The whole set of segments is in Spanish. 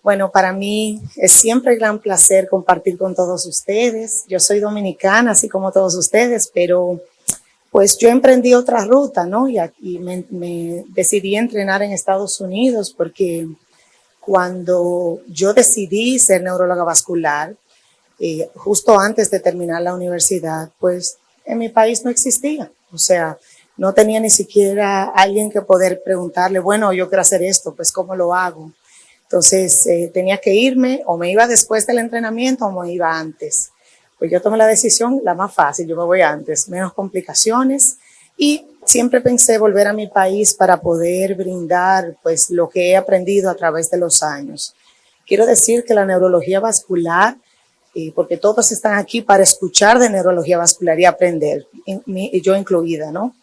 Bueno, para mí es siempre gran placer compartir con todos ustedes. Yo soy dominicana, así como todos ustedes, pero pues yo emprendí otra ruta, ¿no? Y aquí me decidí entrenar en Estados Unidos porque cuando yo decidí ser neuróloga vascular, justo antes de terminar la universidad, pues en mi país no existía. O sea, no tenía ni siquiera alguien que poder preguntarle, bueno, yo quiero hacer esto, pues ¿cómo lo hago? Entonces tenía que irme, o me iba después del entrenamiento o me iba antes. Pues yo tomé la decisión, la más fácil, yo me voy antes, menos complicaciones, y siempre pensé volver a mi país para poder brindar pues lo que he aprendido a través de los años. Quiero decir que la neurología vascular, porque todos están aquí para escuchar de neurología vascular y aprender, yo incluida, ¿no?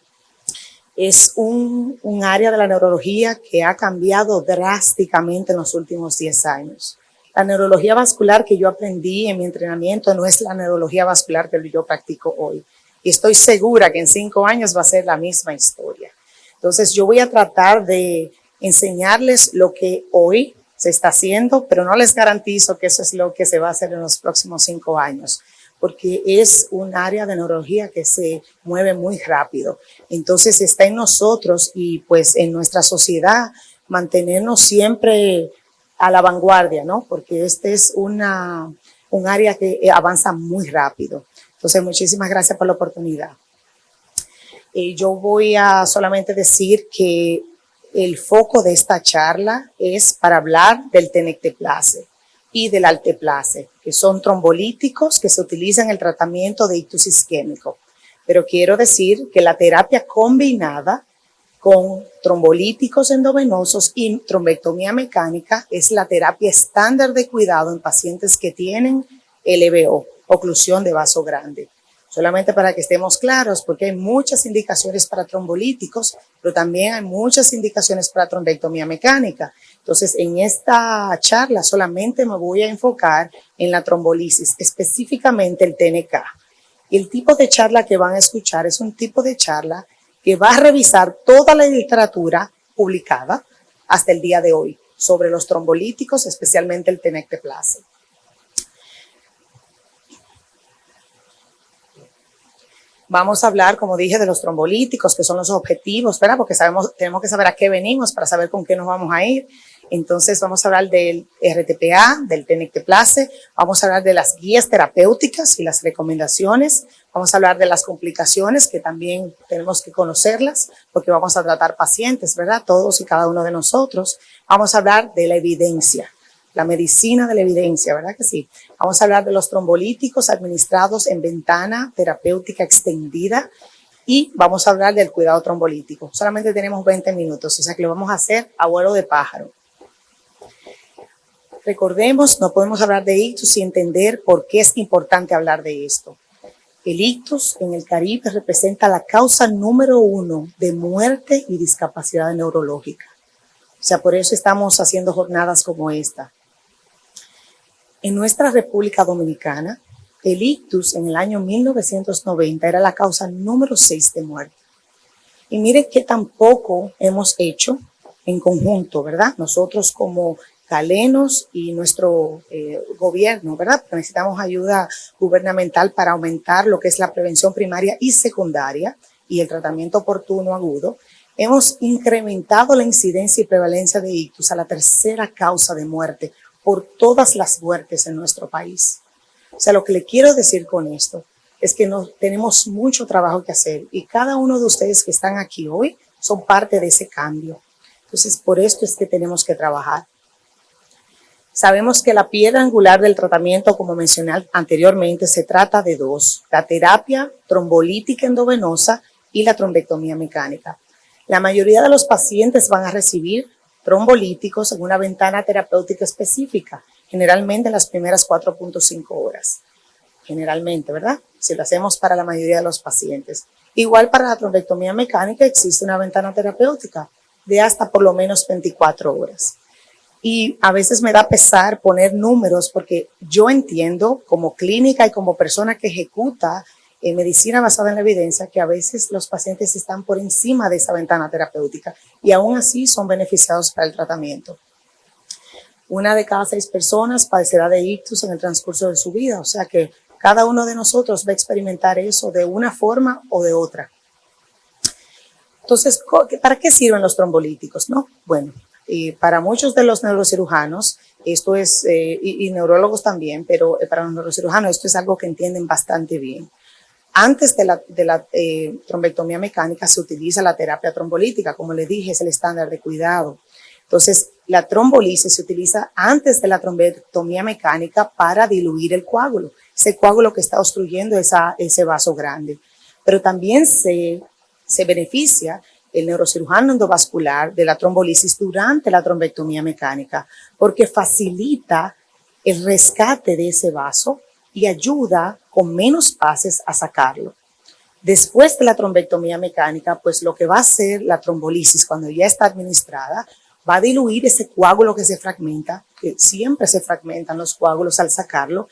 Es un área de la neurología que ha cambiado drásticamente en los últimos 10 años. La neurología vascular que yo aprendí en mi entrenamiento no es la neurología vascular que yo practico hoy. Y estoy segura que en 5 años va a ser la misma historia. Entonces yo voy a tratar de enseñarles lo que hoy se está haciendo, pero no les garantizo que eso es lo que se va a hacer en los próximos 5 años, porque es un área de neurología que se mueve muy rápido. Entonces está en nosotros y pues en nuestra sociedad mantenernos siempre a la vanguardia, ¿no? Porque este es un área que avanza muy rápido. Entonces, muchísimas gracias por la oportunidad. Yo voy a solamente decir que el foco de esta charla es para hablar del tenecteplase y del alteplase, que son trombolíticos que se utilizan en el tratamiento de ictus isquémico. Pero quiero decir que la terapia combinada con trombolíticos endovenosos y trombectomía mecánica es la terapia estándar de cuidado en pacientes que tienen LVO, oclusión de vaso grande. Solamente para que estemos claros, porque hay muchas indicaciones para trombolíticos, pero también hay muchas indicaciones para trombectomía mecánica. Entonces, en esta charla solamente me voy a enfocar en la trombolisis, específicamente el TNK. Y el tipo de charla que van a escuchar es un tipo de charla que va a revisar toda la literatura publicada hasta el día de hoy sobre los trombolíticos, especialmente el tenecteplase. Vamos a hablar, como dije, de los trombolíticos, que son los objetivos, ¿verdad? Porque tenemos que saber a qué venimos para saber con qué nos vamos a ir. Entonces, vamos a hablar del RTPA, del tenecteplase, vamos a hablar de las guías terapéuticas y las recomendaciones, vamos a hablar de las complicaciones, que también tenemos que conocerlas, porque vamos a tratar pacientes, ¿verdad? Todos y cada uno de nosotros. Vamos a hablar de la evidencia, la medicina de la evidencia, ¿verdad que sí? Vamos a hablar de los trombolíticos administrados en ventana terapéutica extendida y vamos a hablar del cuidado trombolítico. Solamente tenemos 20 minutos, o sea que lo vamos a hacer a vuelo de pájaro. Recordemos, no podemos hablar de ictus sin entender por qué es importante hablar de esto. El ictus en el Caribe representa la causa número 1 de muerte y discapacidad neurológica. O sea, por eso estamos haciendo jornadas como esta. En nuestra República Dominicana, el ictus en el año 1990 era la causa número 6 de muerte. Y miren qué tampoco hemos hecho en conjunto, ¿verdad? Nosotros como galenos y nuestro gobierno, ¿verdad? Porque necesitamos ayuda gubernamental para aumentar lo que es la prevención primaria y secundaria y el tratamiento oportuno agudo. Hemos incrementado la incidencia y prevalencia de ictus a la tercera causa de muerte por todas las muertes en nuestro país. O sea, lo que le quiero decir con esto es que tenemos mucho trabajo que hacer y cada uno de ustedes que están aquí hoy son parte de ese cambio. Entonces, por esto es que tenemos que trabajar. Sabemos que la piedra angular del tratamiento, como mencioné anteriormente, se trata de dos: la terapia trombolítica endovenosa y la trombectomía mecánica. La mayoría de los pacientes van a recibir trombolíticos en una ventana terapéutica específica, generalmente en las primeras 4.5 horas. Generalmente, ¿verdad? Si lo hacemos para la mayoría de los pacientes. Igual para la trombectomía mecánica existe una ventana terapéutica de hasta por lo menos 24 horas. Y a veces me da pesar poner números porque yo entiendo como clínica y como persona que ejecuta medicina basada en la evidencia que a veces los pacientes están por encima de esa ventana terapéutica y aún así son beneficiados para el tratamiento. Una de cada 6 personas padecerá de ictus en el transcurso de su vida, o sea que cada uno de nosotros va a experimentar eso de una forma o de otra. Entonces, ¿para qué sirven los trombolíticos, no? Bueno, para muchos de los neurocirujanos, esto es, y neurólogos también, pero para los neurocirujanos esto es algo que entienden bastante bien. Antes de la trombectomía mecánica se utiliza la terapia trombolítica, como les dije, es el estándar de cuidado. Entonces, la trombolisis se utiliza antes de la trombectomía mecánica para diluir el coágulo, ese coágulo que está obstruyendo ese vaso grande. Pero también se beneficia el neurocirujano endovascular de la trombolisis durante la trombectomía mecánica, porque facilita el rescate de ese vaso y ayuda con menos pases a sacarlo. Después de la trombectomía mecánica, pues lo que va a hacer la trombolisis cuando ya está administrada, va a diluir ese coágulo que se fragmenta, que siempre se fragmentan los coágulos al sacarlo.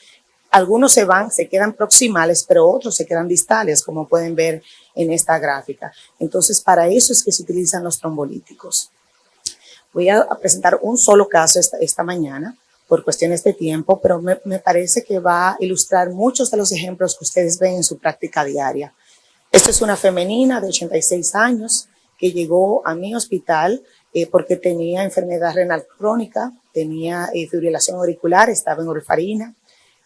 Algunos se quedan proximales, pero otros se quedan distales, como pueden ver en esta gráfica. Entonces, para eso es que se utilizan los trombolíticos. Voy a presentar un solo caso esta mañana, por cuestiones de tiempo, pero me parece que va a ilustrar muchos de los ejemplos que ustedes ven en su práctica diaria. Esta es una femenina de 86 años que llegó a mi hospital porque tenía enfermedad renal crónica, tenía fibrilación auricular, estaba en warfarina.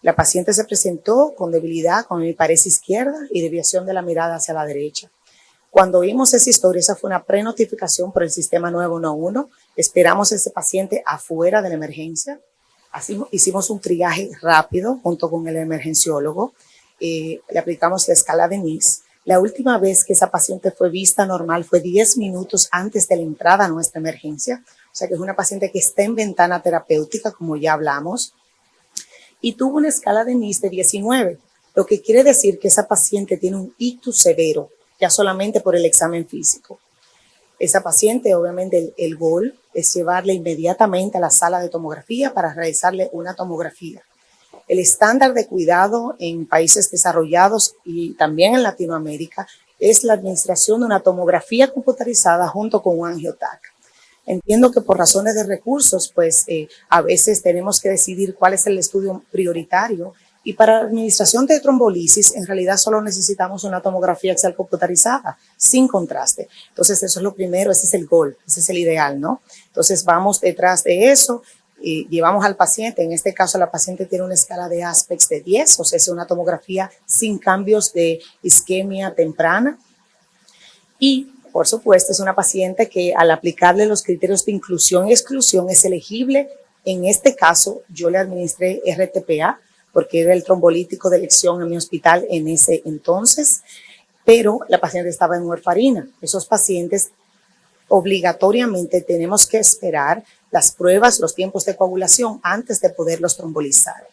La paciente se presentó con debilidad con hemiparesia izquierda y desviación de la mirada hacia la derecha. Cuando vimos esa historia, esa fue una prenotificación por el sistema 911. Esperamos a ese paciente afuera de la emergencia. Así hicimos un triaje rápido junto con el emergenciólogo. Le aplicamos la escala de NIS. La última vez que esa paciente fue vista normal fue 10 minutos antes de la entrada a nuestra emergencia. O sea que es una paciente que está en ventana terapéutica, como ya hablamos, y tuvo una escala de NIS de 19, lo que quiere decir que esa paciente tiene un ictus severo, ya solamente por el examen físico. Esa paciente, obviamente, el gol es llevarle inmediatamente a la sala de tomografía para realizarle una tomografía. El estándar de cuidado en países desarrollados y también en Latinoamérica es la administración de una tomografía computarizada junto con un angiotac. Entiendo que por razones de recursos, pues a veces tenemos que decidir cuál es el estudio prioritario, y para la administración de trombolisis en realidad solo necesitamos una tomografía axial computarizada sin contraste. Entonces eso es lo primero, ese es el gol, ese es el ideal, ¿no? Entonces vamos detrás de eso y llevamos al paciente, en este caso la paciente tiene una escala de Aspects de 10, o sea es una tomografía sin cambios de isquemia temprana, y por supuesto es una paciente que al aplicarle los criterios de inclusión y exclusión es elegible. En este caso yo le administré RTPA porque era el trombolítico de elección en mi hospital en ese entonces, pero la paciente estaba en warfarina. Esos pacientes obligatoriamente tenemos que esperar las pruebas, los tiempos de coagulación antes de poderlos trombolizar.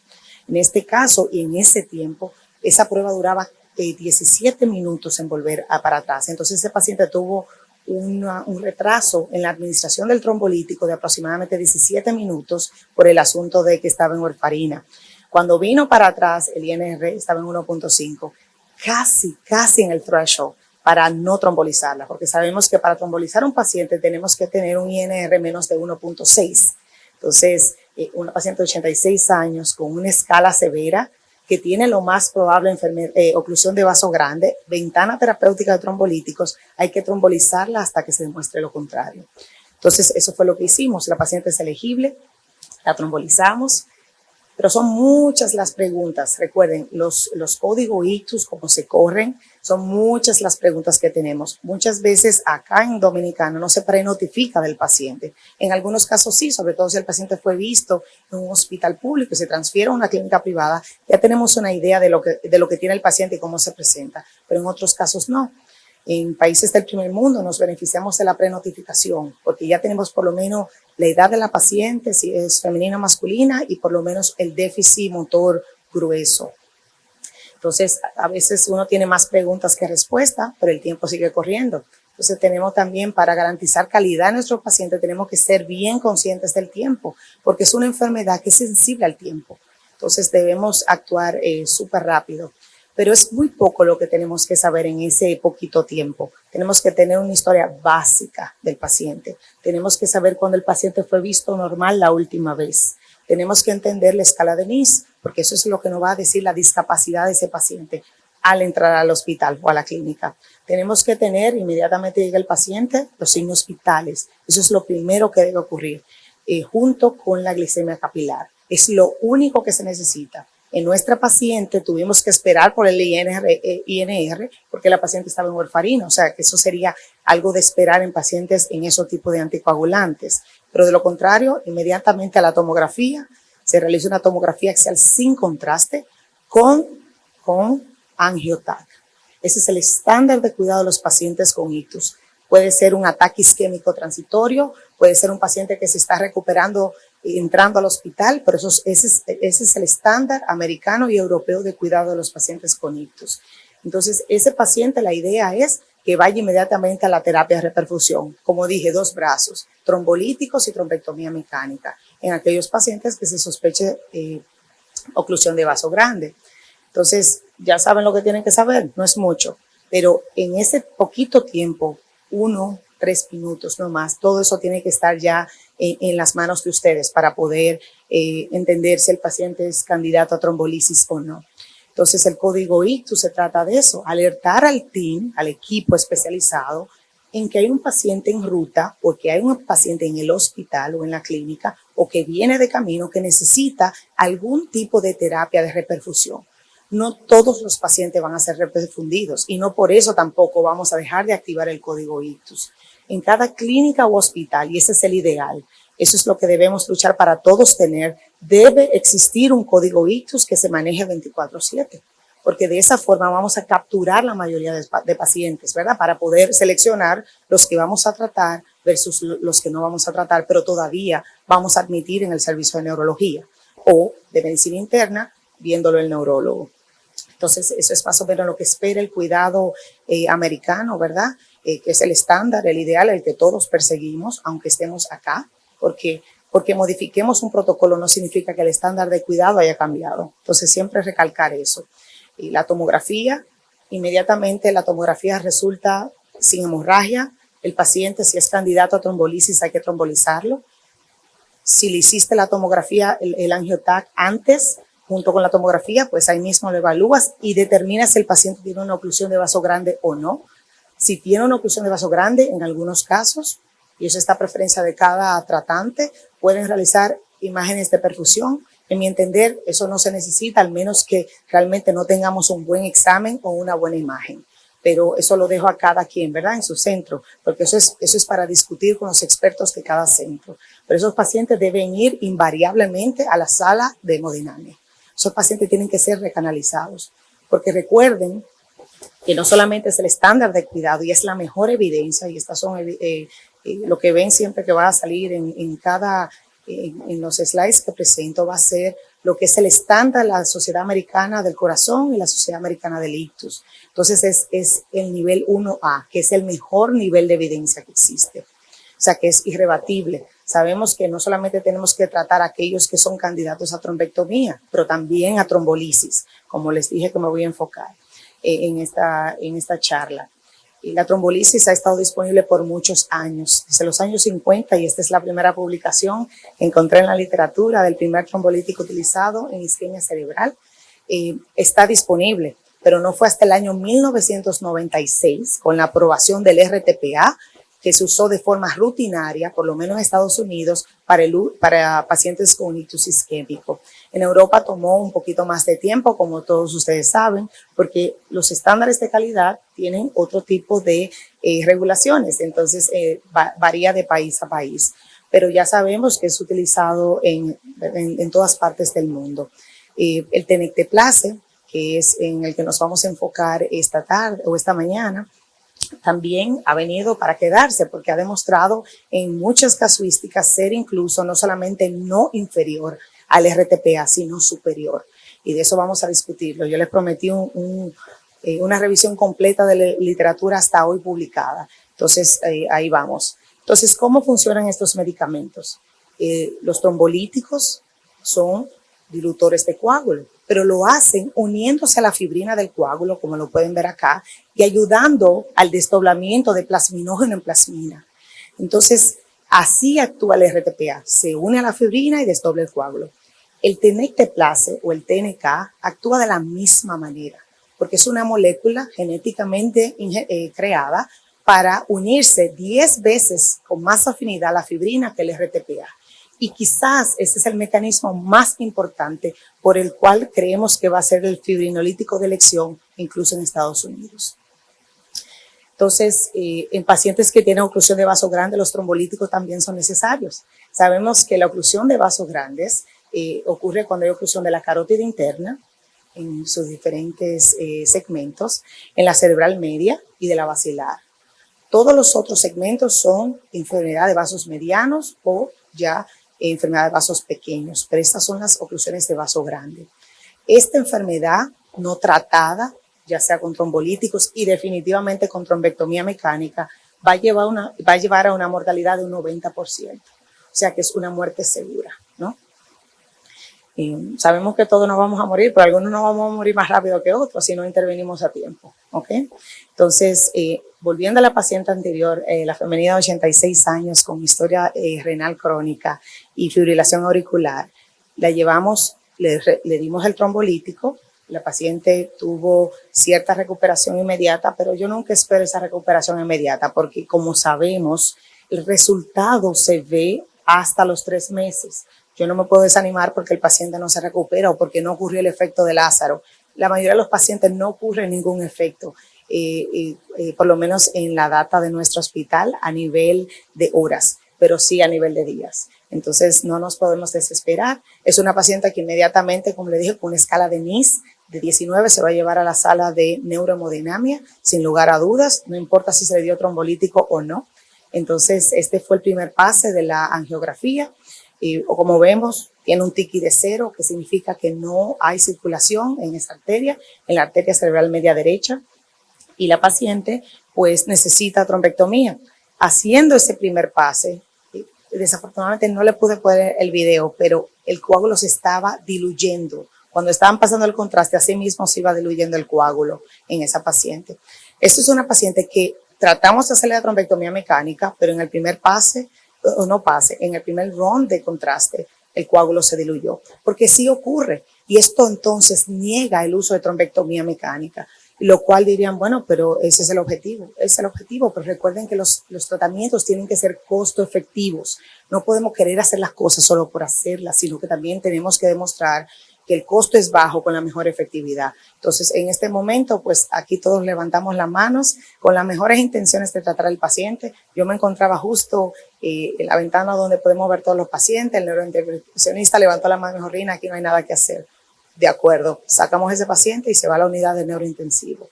En este caso y en ese tiempo, esa prueba duraba 17 minutos en volver para atrás. Entonces ese paciente tuvo un retraso en la administración del trombolítico de aproximadamente 17 minutos por el asunto de que estaba en warfarina. Cuando vino para atrás, el INR estaba en 1.5, casi en el threshold para no trombolizarla, porque sabemos que para trombolizar a un paciente tenemos que tener un INR menos de 1.6. Entonces, una paciente de 86 años con una escala severa que tiene lo más probable oclusión de vaso grande, ventana terapéutica de trombolíticos, hay que trombolizarla hasta que se demuestre lo contrario. Entonces, eso fue lo que hicimos. La paciente es elegible, la trombolizamos, pero son muchas las preguntas. Recuerden, los códigos ictus, como se corren, son muchas las preguntas que tenemos. Muchas veces acá en Dominicana no se prenotifica del paciente. En algunos casos sí, sobre todo si el paciente fue visto en un hospital público y se transfiere a una clínica privada, ya tenemos una idea de lo que tiene el paciente y cómo se presenta, pero en otros casos no. En países del primer mundo nos beneficiamos de la prenotificación porque ya tenemos por lo menos la edad de la paciente, si es femenina o masculina, y por lo menos el déficit motor grueso. Entonces, a veces uno tiene más preguntas que respuestas, pero el tiempo sigue corriendo. Entonces, tenemos también, para garantizar calidad a nuestros pacientes, tenemos que ser bien conscientes del tiempo, porque es una enfermedad que es sensible al tiempo. Entonces, debemos actuar súper rápido. pero es muy poco lo que tenemos que saber en ese poquito tiempo. Tenemos que tener una historia básica del paciente. Tenemos que saber cuándo el paciente fue visto normal la última vez. Tenemos que entender la escala de NIS, porque eso es lo que nos va a decir la discapacidad de ese paciente al entrar al hospital o a la clínica. Tenemos que tener, inmediatamente llega el paciente, los signos vitales. Eso es lo primero que debe ocurrir, junto con la glicemia capilar. Es lo único que se necesita. En nuestra paciente tuvimos que esperar por el INR porque la paciente estaba en warfarina, o sea que eso sería algo de esperar en pacientes en ese tipo de anticoagulantes. Pero de lo contrario, inmediatamente a la tomografía, se realiza una tomografía axial sin contraste con angiotac. Ese es el estándar de cuidado de los pacientes con ictus. Puede ser un ataque isquémico transitorio, puede ser un paciente que se está recuperando entrando al hospital, pero ese es el estándar americano y europeo de cuidado de los pacientes con ictus. Entonces, ese paciente, la idea es que vaya inmediatamente a la terapia de reperfusión. Como dije, 2 brazos, trombolíticos y trombectomía mecánica, en aquellos pacientes que se sospeche oclusión de vaso grande. Entonces, ya saben lo que tienen que saber, no es mucho, pero en ese poquito tiempo, 1, 3 minutos no más, todo eso tiene que estar ya en las manos de ustedes para poder entender si el paciente es candidato a trombolisis o no. Entonces, el código ictus se trata de eso, alertar al team, al equipo especializado, en que hay un paciente en ruta o que hay un paciente en el hospital o en la clínica o que viene de camino que necesita algún tipo de terapia de reperfusión. No todos los pacientes van a ser reperfundidos y no por eso tampoco vamos a dejar de activar el código ictus. En cada clínica o hospital, y ese es el ideal, eso es lo que debemos luchar para todos tener, debe existir un código ictus que se maneje 24/7, porque de esa forma vamos a capturar la mayoría de pacientes, ¿verdad? Para poder seleccionar los que vamos a tratar versus los que no vamos a tratar, pero todavía vamos a admitir en el servicio de neurología o de medicina interna, viéndolo el neurólogo. Entonces, eso es más o menos lo que espera el cuidado americano, ¿verdad? Que es el estándar, el ideal, el que todos perseguimos, aunque estemos acá, porque modifiquemos un protocolo no significa que el estándar de cuidado haya cambiado. Entonces, siempre recalcar eso. Y la tomografía, inmediatamente la tomografía resulta sin hemorragia. El paciente, si es candidato a trombolisis, hay que trombolizarlo. Si le hiciste la tomografía, el angiotac antes, junto con la tomografía, pues ahí mismo lo evalúas y determinas si el paciente tiene una oclusión de vaso grande o no. Si tiene una oclusión de vaso grande, en algunos casos, y eso está a preferencia de cada tratante, pueden realizar imágenes de perfusión. En mi entender, eso no se necesita, al menos que realmente no tengamos un buen examen o una buena imagen. Pero eso lo dejo a cada quien, ¿verdad? En su centro, porque eso es para discutir con los expertos de cada centro. Pero esos pacientes deben ir invariablemente a la sala de hemodinamia. Esos pacientes tienen que ser recanalizados, porque recuerden que no solamente es el estándar de cuidado y es la mejor evidencia, y estas son lo que ven siempre que va a salir en los slides que presento, va a ser lo que es el estándar de la Sociedad Americana del Corazón y la Sociedad Americana del Ictus. Entonces es el nivel 1A, que es el mejor nivel de evidencia que existe. O sea, que es irrebatible. Sabemos que no solamente tenemos que tratar a aquellos que son candidatos a trombectomía, pero también a trombolisis, como les dije que me voy a enfocar en esta charla. Y la trombolisis ha estado disponible por muchos años, desde los años 50, y esta es la primera publicación que encontré en la literatura del primer trombolítico utilizado en isquemia cerebral. Está disponible, pero no fue hasta el año 1996, con la aprobación del RTPA, que se usó de forma rutinaria, por lo menos en Estados Unidos, para pacientes con ictus isquémico. En Europa tomó un poquito más de tiempo, como todos ustedes saben, porque los estándares de calidad tienen otro tipo de regulaciones, entonces varía de país a país. Pero ya sabemos que es utilizado en todas partes del mundo. El tenecteplase, que es en el que nos vamos a enfocar esta tarde o esta mañana, también ha venido para quedarse porque ha demostrado en muchas casuísticas ser incluso no solamente no inferior al RTPA, sino superior. Y de eso vamos a discutirlo. Yo les prometí una revisión completa de la literatura hasta hoy publicada. Entonces, ahí vamos. Entonces, ¿cómo funcionan estos medicamentos? Los trombolíticos son dilutores de coágulo, pero lo hacen uniéndose a la fibrina del coágulo, como lo pueden ver acá, y ayudando al desdoblamiento de plasminógeno en plasmina. Entonces, así actúa el RTPA, se une a la fibrina y desdobla el coágulo. El tenecteplase o el TNK actúa de la misma manera, porque es una molécula genéticamente creada para unirse 10 veces con más afinidad a la fibrina que el RTPA. Y quizás ese es el mecanismo más importante por el cual creemos que va a ser el fibrinolítico de elección, incluso en Estados Unidos. Entonces, en pacientes que tienen oclusión de vasos grandes, los trombolíticos también son necesarios. Sabemos que la oclusión de vasos grandes ocurre cuando hay oclusión de la carótida interna, en sus diferentes segmentos, en la cerebral media y de la basilar. Todos los otros segmentos son enfermedad de vasos medianos o ya enfermedad de vasos pequeños, pero estas son las oclusiones de vaso grande. Esta enfermedad no tratada, ya sea con trombolíticos y definitivamente con trombectomía mecánica, va a llevar a una mortalidad de un 90%, o sea que es una muerte segura, ¿no? Sabemos que todos nos vamos a morir, pero algunos nos vamos a morir más rápido que otros si no intervenimos a tiempo, ¿ok? Entonces, volviendo a la paciente anterior, la femenina de 86 años con historia renal crónica y fibrilación auricular, la llevamos, le dimos el trombolítico, la paciente tuvo cierta recuperación inmediata, pero yo nunca espero esa recuperación inmediata porque, como sabemos, el resultado se ve hasta los 3 meses. Yo no me puedo desanimar porque el paciente no se recupera o porque no ocurrió el efecto de Lázaro. La mayoría de los pacientes no ocurre ningún efecto, por lo menos en la data de nuestro hospital a nivel de horas, pero sí a nivel de días. Entonces no nos podemos desesperar. Es una paciente que inmediatamente, como le dije, con una escala de NIS de 19 se va a llevar a la sala de neurohemodinamia sin lugar a dudas, no importa si se le dio trombolítico o no. Entonces este fue el primer pase de la angiografía. O como vemos, tiene un TICI de 0, que significa que no hay circulación en esa arteria, en la arteria cerebral media derecha, y la paciente pues necesita trombectomía. Haciendo ese primer pase, desafortunadamente no le pude poner el video, pero el coágulo se estaba diluyendo. Cuando estaban pasando el contraste, así mismo se iba diluyendo el coágulo en esa paciente. Esto es una paciente que tratamos de hacerle la trombectomía mecánica, pero en el primer pase, o no pase, en el primer round de contraste, el coágulo se diluyó, porque sí ocurre, y esto entonces niega el uso de trombectomía mecánica, lo cual dirían, bueno, pero ese es el objetivo, pero recuerden que los tratamientos tienen que ser costo efectivos, no podemos querer hacer las cosas solo por hacerlas, sino que también tenemos que demostrar que el costo es bajo con la mejor efectividad. Entonces, en este momento, pues aquí todos levantamos las manos con las mejores intenciones de tratar al paciente. Yo me encontraba justo en la ventana donde podemos ver todos los pacientes, el neurointervencionista levantó la mano y dijo, Rina, aquí no hay nada que hacer. De acuerdo, sacamos a ese paciente y se va a la unidad de neurointensivo.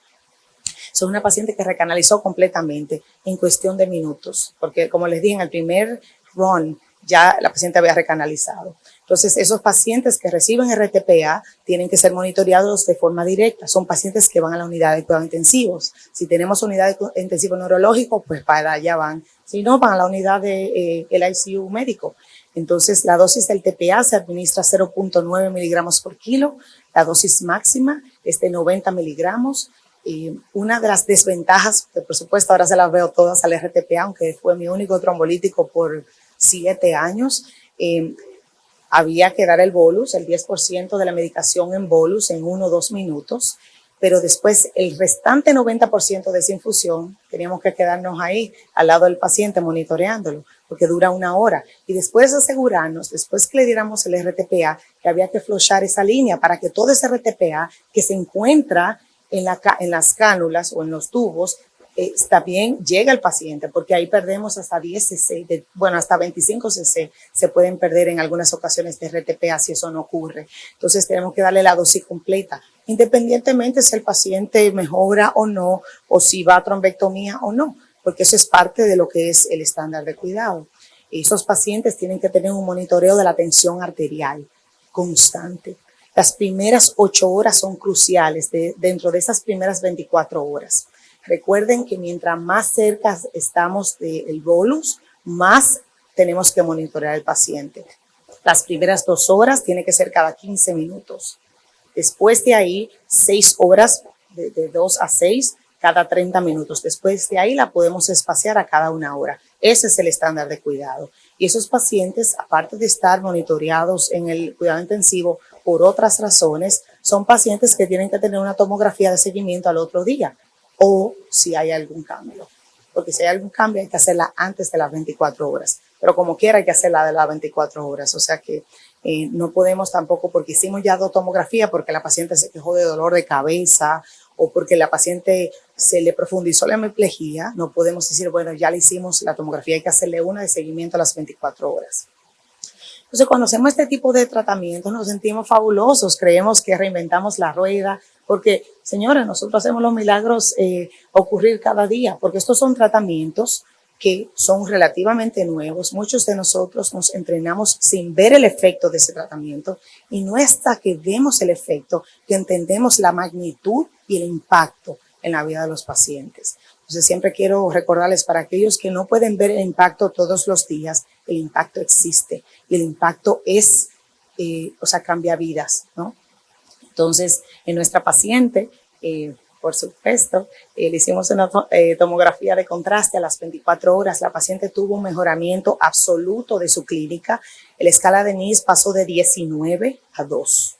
Es una paciente que recanalizó completamente en cuestión de minutos, porque como les dije, en el primer run ya la paciente había recanalizado. Entonces, esos pacientes que reciben RTPA tienen que ser monitoreados de forma directa. Son pacientes que van a la unidad de cuidados intensivos. Si tenemos unidad de intensivo neurológico, pues para allá van. Si no, van a la unidad de el ICU médico. Entonces, la dosis del TPA se administra 0.9 miligramos por kilo. La dosis máxima es de 90 miligramos. Una de las desventajas, que por supuesto ahora se las veo todas al RTPA, aunque fue mi único trombolítico por 7 años, había que dar el bolus, el 10% de la medicación en bolus en 1 o 2 minutos, pero después el restante 90% de esa infusión teníamos que quedarnos ahí al lado del paciente monitoreándolo, porque dura 1 hora. Y después asegurarnos, después que le diéramos el RTPA, que había que flochar esa línea para que todo ese RTPA que se encuentra en las cánulas o en los tubos, también llega al paciente, porque ahí perdemos hasta 10 cc, hasta 25 cc se pueden perder en algunas ocasiones de RTPA si eso no ocurre. Entonces tenemos que darle la dosis completa, independientemente si el paciente mejora o no, o si va a trombectomía o no, porque eso es parte de lo que es el estándar de cuidado. Esos pacientes tienen que tener un monitoreo de la tensión arterial constante. Las primeras 8 horas son cruciales dentro de esas primeras 24 horas. Recuerden que mientras más cerca estamos del bolus, más tenemos que monitorear al paciente. Las primeras 2 horas tiene que ser cada 15 minutos. Después de ahí, 6 horas, de 2 a 6, cada 30 minutos. Después de ahí la podemos espaciar a cada 1 hora. Ese es el estándar de cuidado. Y esos pacientes, aparte de estar monitoreados en el cuidado intensivo por otras razones, son pacientes que tienen que tener una tomografía de seguimiento al otro día o si hay algún cambio. Porque si hay algún cambio hay que hacerla antes de las 24 horas. Pero como quiera hay que hacerla de las 24 horas. O sea que no podemos tampoco, porque hicimos ya 2 tomografías, porque la paciente se quejó de dolor de cabeza o porque la paciente se le profundizó la hemiplegia, no podemos decir, bueno, ya le hicimos la tomografía, hay que hacerle una de seguimiento a las 24 horas. Entonces, cuando hacemos este tipo de tratamientos, nos sentimos fabulosos, creemos que reinventamos la rueda, porque, señores, nosotros hacemos los milagros ocurrir cada día, porque estos son tratamientos que son relativamente nuevos. Muchos de nosotros nos entrenamos sin ver el efecto de ese tratamiento y no hasta que vemos el efecto que entendemos la magnitud y el impacto en la vida de los pacientes. Entonces siempre quiero recordarles para aquellos que no pueden ver el impacto todos los días, el impacto existe y el impacto es, cambia vidas, ¿no? Entonces, en nuestra paciente, por supuesto, le hicimos una tomografía de contraste a las 24 horas. La paciente tuvo un mejoramiento absoluto de su clínica. La escala de NIS pasó de 19 a 2.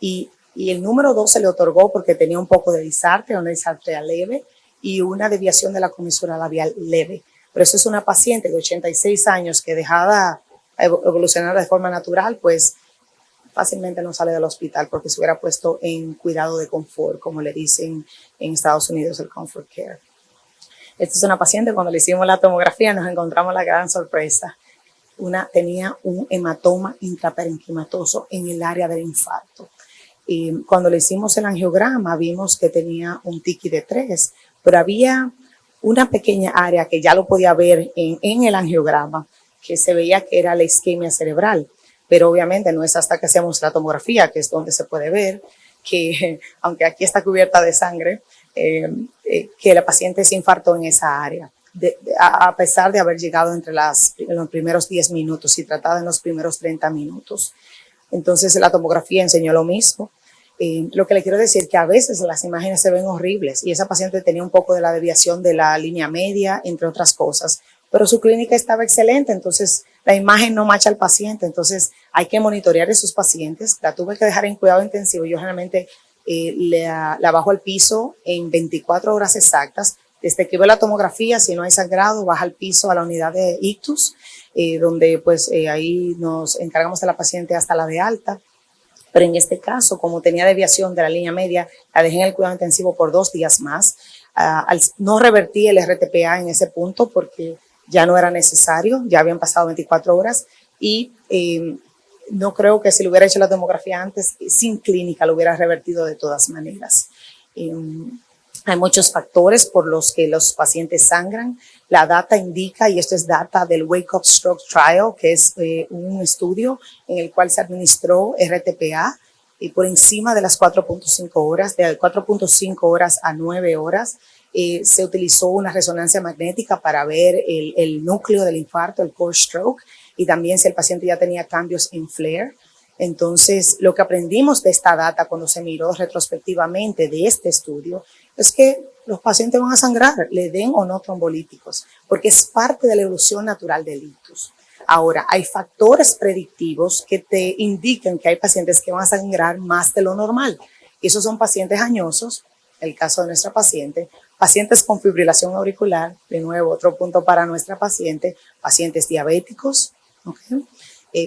Y el número 2 se le otorgó porque tenía un poco de disartria, una disartria leve y una desviación de la comisura labial leve. Pero eso es una paciente de 86 años que dejada evolucionar de forma natural, pues fácilmente no sale del hospital porque se hubiera puesto en cuidado de confort, como le dicen en Estados Unidos el comfort care. Esta es una paciente, cuando le hicimos la tomografía nos encontramos la gran sorpresa. Tenía un hematoma intraparenquimatoso en el área del infarto. Y cuando le hicimos el angiograma vimos que tenía un TICI de 3, pero había una pequeña área que ya lo podía ver en el angiograma, que se veía que era la isquemia cerebral. Pero obviamente no es hasta que hacemos la tomografía, que es donde se puede ver que, aunque aquí está cubierta de sangre, que la paciente se infartó en esa área, a pesar de haber llegado en los primeros 10 minutos y tratada en los primeros 30 minutos. Entonces la tomografía enseñó lo mismo. Lo que le quiero decir es que a veces las imágenes se ven horribles y esa paciente tenía un poco de la desviación de la línea media, entre otras cosas, pero su clínica estaba excelente, entonces la imagen no macha al paciente, entonces hay que monitorear a esos pacientes. La tuve que dejar en cuidado intensivo, yo generalmente la bajo al piso en 24 horas exactas. Desde que veo la tomografía, si no hay sangrado, baja al piso a la unidad de ictus, donde pues ahí nos encargamos de la paciente hasta la de alta. Pero en este caso, como tenía desviación de la línea media, la dejé en el cuidado intensivo por 2 días más. No revertí el RTPA en ese punto porque ya no era necesario, ya habían pasado 24 horas y no creo que si le hubiera hecho la tomografía antes, sin clínica, lo hubiera revertido de todas maneras. Hay muchos factores por los que los pacientes sangran. La data indica, y esto es data del Wake Up Stroke Trial, que es un estudio en el cual se administró RTPA y por encima de las 4.5 horas, de 4.5 horas a 9 horas, se utilizó una resonancia magnética para ver el núcleo del infarto, el core stroke, y también si el paciente ya tenía cambios en flare. Entonces, lo que aprendimos de esta data cuando se miró retrospectivamente de este estudio es que los pacientes van a sangrar, le den o no trombolíticos, porque es parte de la evolución natural del ictus. Ahora, hay factores predictivos que te indican que hay pacientes que van a sangrar más de lo normal. Y esos son pacientes añosos, el caso de nuestra paciente, pacientes con fibrilación auricular, de nuevo, otro punto para nuestra paciente, pacientes diabéticos, ¿okay?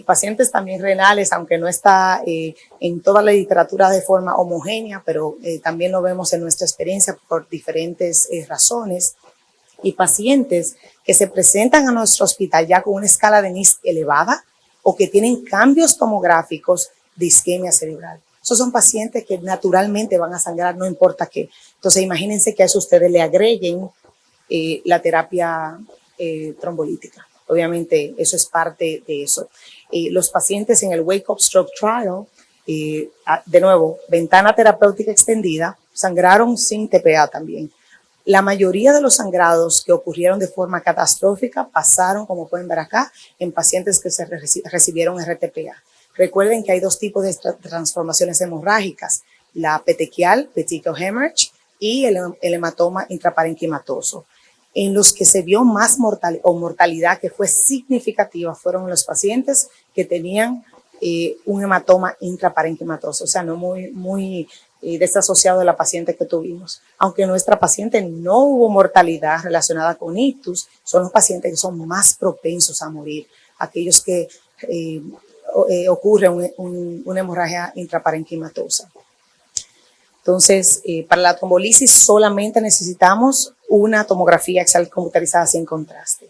Pacientes también renales, aunque no está en toda la literatura de forma homogénea, pero también lo vemos en nuestra experiencia por diferentes razones. Y pacientes que se presentan a nuestro hospital ya con una escala de NIS elevada o que tienen cambios tomográficos de isquemia cerebral. Esos son pacientes que naturalmente van a sangrar, no importa qué. Entonces, imagínense que a eso ustedes le agreguen la terapia trombolítica. Obviamente, eso es parte de eso. Los pacientes en el Wake Up Stroke Trial, de nuevo, ventana terapéutica extendida, sangraron sin TPA también. La mayoría de los sangrados que ocurrieron de forma catastrófica pasaron, como pueden ver acá, en pacientes que recibieron RTPA. Recuerden que hay dos tipos de transformaciones hemorrágicas, la petequial, petechial hemorrhage, y el hematoma intraparenquimatoso. En los que se vio más mortalidad que fue significativa fueron los pacientes que tenían un hematoma intraparenquimatoso, o sea, no muy desasociado de la paciente que tuvimos. Aunque nuestra paciente no hubo mortalidad relacionada con ictus, son los pacientes que son más propensos a morir, aquellos que ocurre una hemorragia intraparenquimatosa. Entonces, para la trombolisis solamente necesitamos una tomografía axial computarizada sin contraste.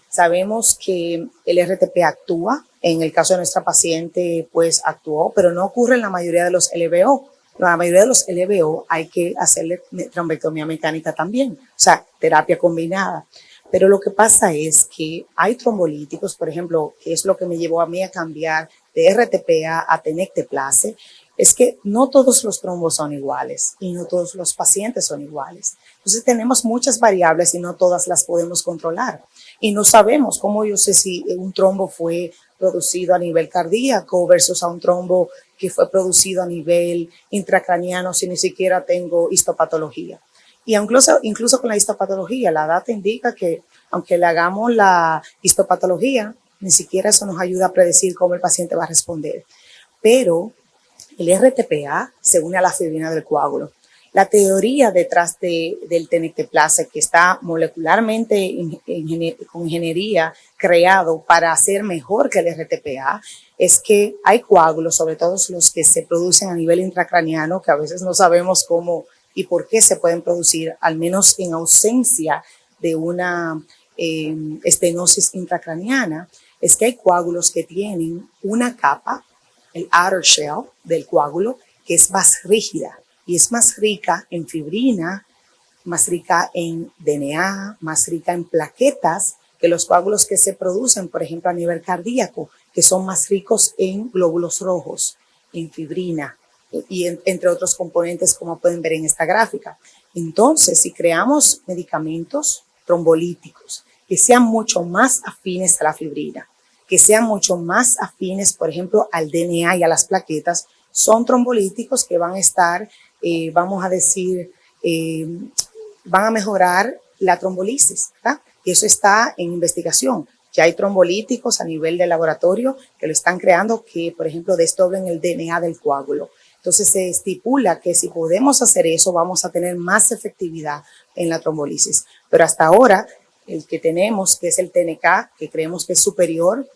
Sabemos que el RTP actúa, en el caso de nuestra paciente, pues actuó, pero no ocurre en la mayoría de los LVO. La mayoría de los LVO hay que hacerle trombectomía mecánica también, o sea, terapia combinada. Pero lo que pasa es que hay trombolíticos, por ejemplo, que es lo que me llevó a mí a cambiar de RTPA a tenecteplase, es que no todos los trombos son iguales y no todos los pacientes son iguales. Entonces tenemos muchas variables y no todas las podemos controlar. Y no sabemos cómo yo sé si un trombo fue producido a nivel cardíaco versus a un trombo que fue producido a nivel intracraniano si ni siquiera tengo histopatología. Y incluso con la histopatología, la data indica que aunque le hagamos la histopatología, ni siquiera eso nos ayuda a predecir cómo el paciente va a responder. Pero el RTPA se une a la fibrina del coágulo. La teoría detrás del tenecteplase, que está molecularmente con ingeniería creado para ser mejor que el RTPA, es que hay coágulos, sobre todo los que se producen a nivel intracraniano, que a veces no sabemos cómo y por qué se pueden producir, al menos en ausencia de una estenosis intracraniana, es que hay coágulos que tienen una capa, el outer shell del coágulo, que es más rígida y es más rica en fibrina, más rica en DNA, más rica en plaquetas que los coágulos que se producen, por ejemplo, a nivel cardíaco, que son más ricos en glóbulos rojos, en fibrina y entre otros componentes, como pueden ver en esta gráfica. Entonces, si creamos medicamentos trombolíticos que sean mucho más afines a la fibrina, que sean mucho más afines, por ejemplo, al DNA y a las plaquetas, son trombolíticos que van a estar, vamos a decir, van a mejorar la trombolisis, ¿verdad? Y eso está en investigación. Ya hay trombolíticos a nivel de laboratorio que lo están creando, que, por ejemplo, desdoblen el DNA del coágulo. Entonces, se estipula que si podemos hacer eso, vamos a tener más efectividad en la trombolisis. Pero hasta ahora, el que tenemos, que es el TNK, que creemos que es superior,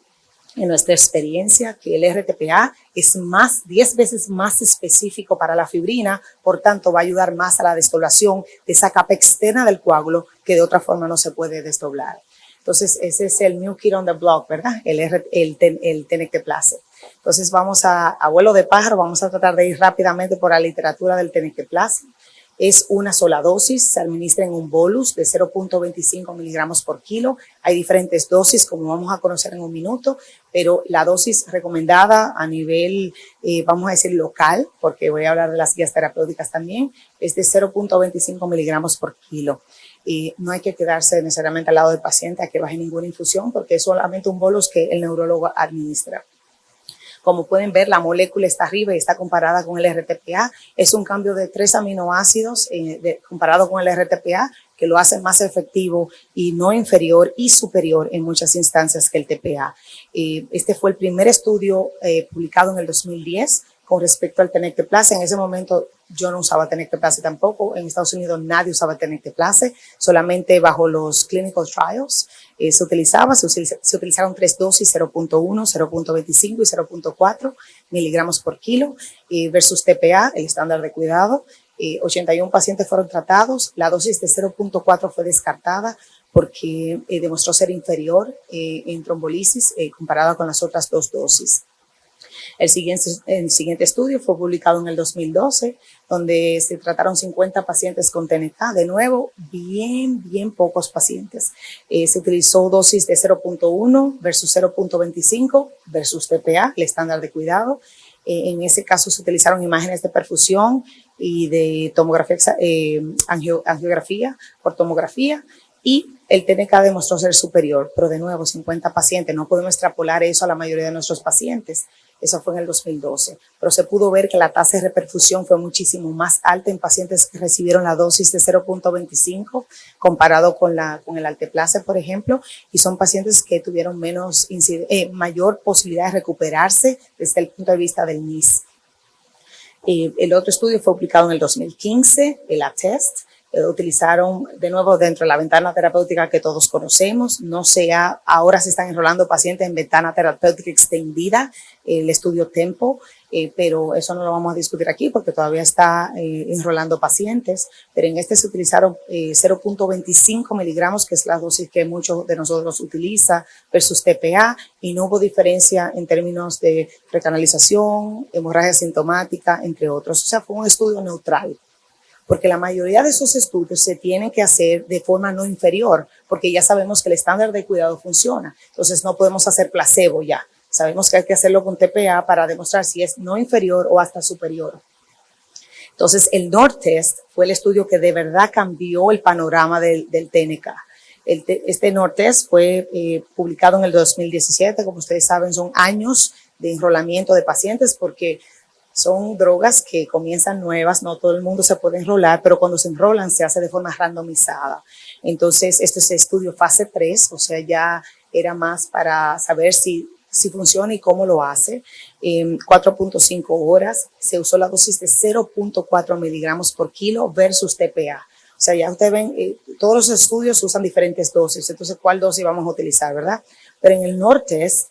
en nuestra experiencia, que el RTPA es 10 veces más específico para la fibrina, por tanto va a ayudar más a la desdoblación de esa capa externa del coágulo que de otra forma no se puede desdoblar. Entonces ese es el new kid on the block, ¿verdad? El tenecteplase. Entonces vamos a vuelo de pájaro, vamos a tratar de ir rápidamente por la literatura del tenecteplase. Es una sola dosis, se administra en un bolus de 0.25 miligramos por kilo. Hay diferentes dosis, como vamos a conocer en un minuto, pero la dosis recomendada a nivel, vamos a decir, local, porque voy a hablar de las guías terapéuticas también, es de 0.25 miligramos por kilo. No hay que quedarse necesariamente al lado del paciente a que baje ninguna infusión, porque es solamente un bolus que el neurólogo administra. Como pueden ver, la molécula está arriba y está comparada con el RTPA. Es un cambio de 3 aminoácidos comparado con el RTPA, que lo hace más efectivo y no inferior y superior en muchas instancias que el TPA. Este fue el primer estudio publicado en el 2010 con respecto al tenecteplase. En ese momento yo no usaba tenecteplase tampoco. En Estados Unidos nadie usaba tenecteplase, solamente bajo los clinical trials se utilizaron 3 dosis, 0.1, 0.25 y 0.4 miligramos por kilo versus TPA, el estándar de cuidado. 81 pacientes fueron tratados. La dosis de 0.4 fue descartada porque demostró ser inferior en trombolisis comparada con las otras 2 dosis. El siguiente estudio fue publicado en el 2012, donde se trataron 50 pacientes con TNK. De nuevo, bien pocos pacientes. Se utilizó dosis de 0.1 versus 0.25 versus TPA, el estándar de cuidado. En ese caso se utilizaron imágenes de perfusión y de tomografía, angiografía por tomografía, y el TNK demostró ser superior, pero de nuevo 50 pacientes, no podemos extrapolar eso a la mayoría de nuestros pacientes. Eso fue en el 2012, pero se pudo ver que la tasa de reperfusión fue muchísimo más alta en pacientes que recibieron la dosis de 0.25 comparado con el alteplase, por ejemplo, y son pacientes que tuvieron mayor posibilidad de recuperarse desde el punto de vista del NIS. El otro estudio fue publicado en el 2015, el ATTEST. Utilizaron de nuevo dentro de la ventana terapéutica que todos conocemos. Ahora se están enrolando pacientes en ventana terapéutica extendida, el estudio TEMPO, pero eso no lo vamos a discutir aquí porque todavía está enrolando pacientes. Pero en este se utilizaron 0.25 miligramos, que es la dosis que muchos de nosotros utiliza, versus TPA, y no hubo diferencia en términos de recanalización, hemorragia sintomática, entre otros. O sea, fue un estudio neutral, porque la mayoría de esos estudios se tienen que hacer de forma no inferior, porque ya sabemos que el estándar de cuidado funciona. Entonces no podemos hacer placebo ya. Sabemos que hay que hacerlo con TPA para demostrar si es no inferior o hasta superior. Entonces el NORTEST fue el estudio que de verdad cambió el panorama del TNK. Este NORTEST fue publicado en el 2017. Como ustedes saben, son años de enrolamiento de pacientes porque son drogas que comienzan nuevas, no todo el mundo se puede enrolar, pero cuando se enrolan se hace de forma randomizada. Entonces, este es estudio fase 3, o sea, ya era más para saber si funciona y cómo lo hace. 4.5 horas, se usó la dosis de 0.4 miligramos por kilo versus TPA. O sea, ya ustedes ven, todos los estudios usan diferentes dosis, entonces, ¿cuál dosis vamos a utilizar, verdad? Pero en el NORTEST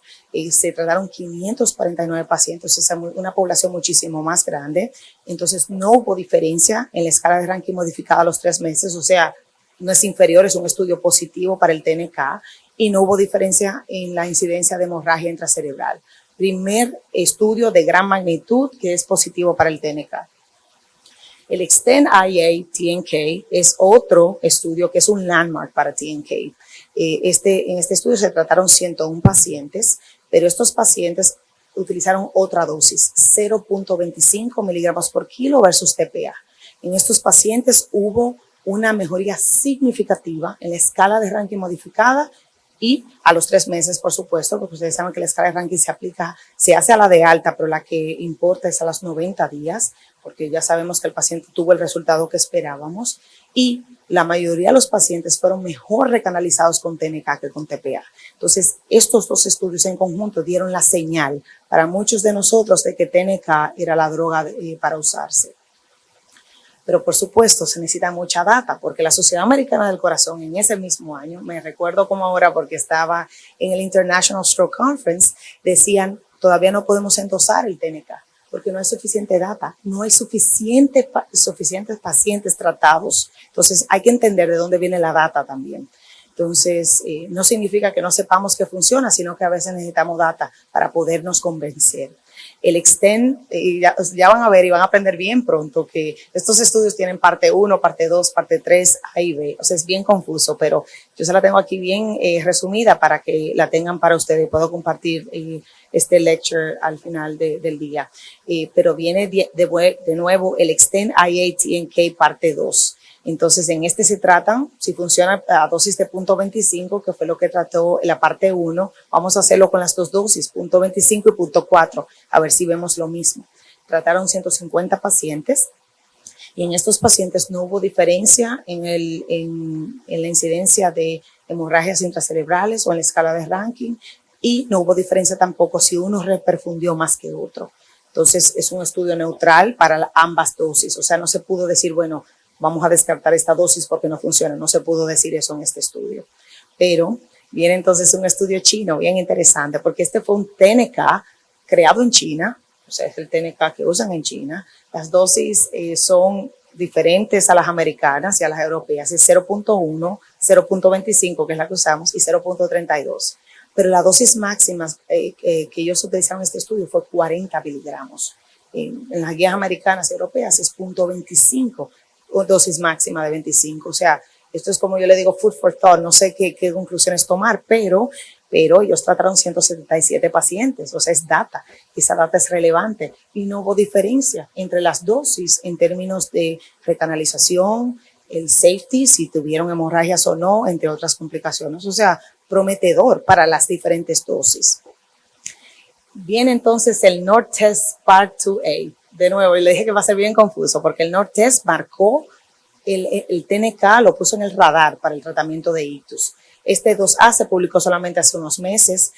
se trataron 549 pacientes, o sea, una población muchísimo más grande. Entonces, no hubo diferencia en la escala de ranking modificada a los 3 meses, o sea, no es inferior, es un estudio positivo para el TNK, y no hubo diferencia en la incidencia de hemorragia intracerebral. Primer estudio de gran magnitud que es positivo para el TNK. El EXTEND-IA-TNK es otro estudio que es un landmark para TNK. En este estudio se trataron 101 pacientes, pero estos pacientes utilizaron otra dosis, 0.25 miligramos por kilo versus TPA. En estos pacientes hubo una mejoría significativa en la escala de ranking modificada y a los 3 meses, por supuesto, porque ustedes saben que la escala de ranking se hace a la de alta, pero la que importa es a los 90 días, porque ya sabemos que el paciente tuvo el resultado que esperábamos, y la mayoría de los pacientes fueron mejor recanalizados con TNK que con TPA. Entonces, estos dos estudios en conjunto dieron la señal para muchos de nosotros de que TNK era la droga para usarse. Pero por supuesto se necesita mucha data, porque la Sociedad Americana del Corazón en ese mismo año, me recuerdo como ahora porque estaba en el International Stroke Conference, decían todavía no podemos endosar el TNK porque no hay suficiente data, no hay suficientes pacientes tratados. Entonces hay que entender de dónde viene la data también. Entonces no significa que no sepamos que funciona, sino que a veces necesitamos data para podernos convencer. El EXTEND, ya van a ver y van a aprender bien pronto que estos estudios tienen parte 1, parte 2, parte 3, A y B. O sea, es bien confuso, pero yo se la tengo aquí bien resumida para que la tengan para ustedes. Puedo compartir este lecture al final del día. Pero viene de nuevo el EXTEND IA-TNK parte 2. Entonces, en este se tratan, si funciona a dosis de 0.25, que fue lo que trató la parte 1, vamos a hacerlo con las dos dosis, 0.25 y 0.4, a ver si vemos lo mismo. Trataron 150 pacientes y en estos pacientes no hubo diferencia en la incidencia de hemorragias intracerebrales o en la escala de ranking, y no hubo diferencia tampoco si uno reperfundió más que otro. Entonces, es un estudio neutral para ambas dosis, o sea, no se pudo decir, bueno, vamos a descartar esta dosis porque no funciona. No se pudo decir eso en este estudio. Pero viene entonces un estudio chino bien interesante, porque este fue un TNK creado en China, o sea, es el TNK que usan en China. Las dosis son diferentes a las americanas y a las europeas. Es 0.1, 0.25, que es la que usamos, y 0.32. Pero la dosis máxima que ellos utilizaron en este estudio fue 40 miligramos. En las guías americanas y europeas es 0.25. Dosis máxima de 25, o sea, esto es como yo le digo food for thought, no sé qué conclusiones tomar, pero pero ellos trataron 177 pacientes, o sea, es data, esa data es relevante y no hubo diferencia entre las dosis en términos de recanalización, el safety, si tuvieron hemorragias o no, entre otras complicaciones, o sea, prometedor para las diferentes dosis. Viene entonces el NORD Test Part 2A. De nuevo, y le dije que va a ser bien confuso porque el NORD Test marcó el TNK, lo puso en el radar para el tratamiento de ictus. Este 2A se publicó solamente hace unos meses,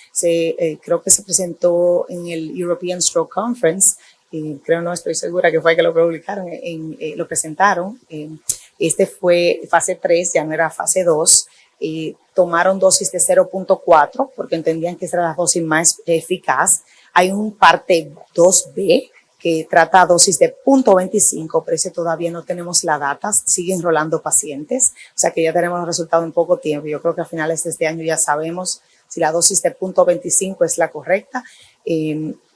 creo que se presentó en el European Stroke Conference, creo, no estoy segura que fue que lo publicaron, lo presentaron. Este fue fase 3, ya no era fase 2. Tomaron dosis de 0.4 porque entendían que esa era la dosis más eficaz. Hay un parte 2B que trata dosis de 0.25, pero ese todavía no tenemos la data, siguen enrolando pacientes, o sea que ya tenemos los resultados en poco tiempo. Yo creo que a finales de este año ya sabemos si la dosis de 0.25 es la correcta,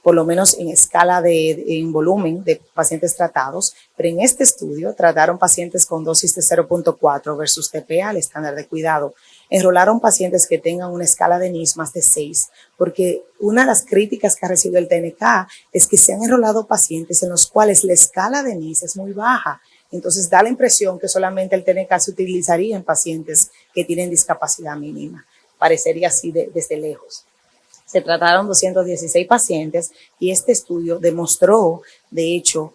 por lo menos en escala en volumen de pacientes tratados, pero en este estudio trataron pacientes con dosis de 0.4 versus TPA, el estándar de cuidado. Enrolaron pacientes que tengan una escala de NIS más de 6, porque una de las críticas que ha recibido el TNK es que se han enrolado pacientes en los cuales la escala de NIS es muy baja. Entonces da la impresión que solamente el TNK se utilizaría en pacientes que tienen discapacidad mínima. Parecería así desde lejos. Se trataron 216 pacientes y este estudio demostró, de hecho,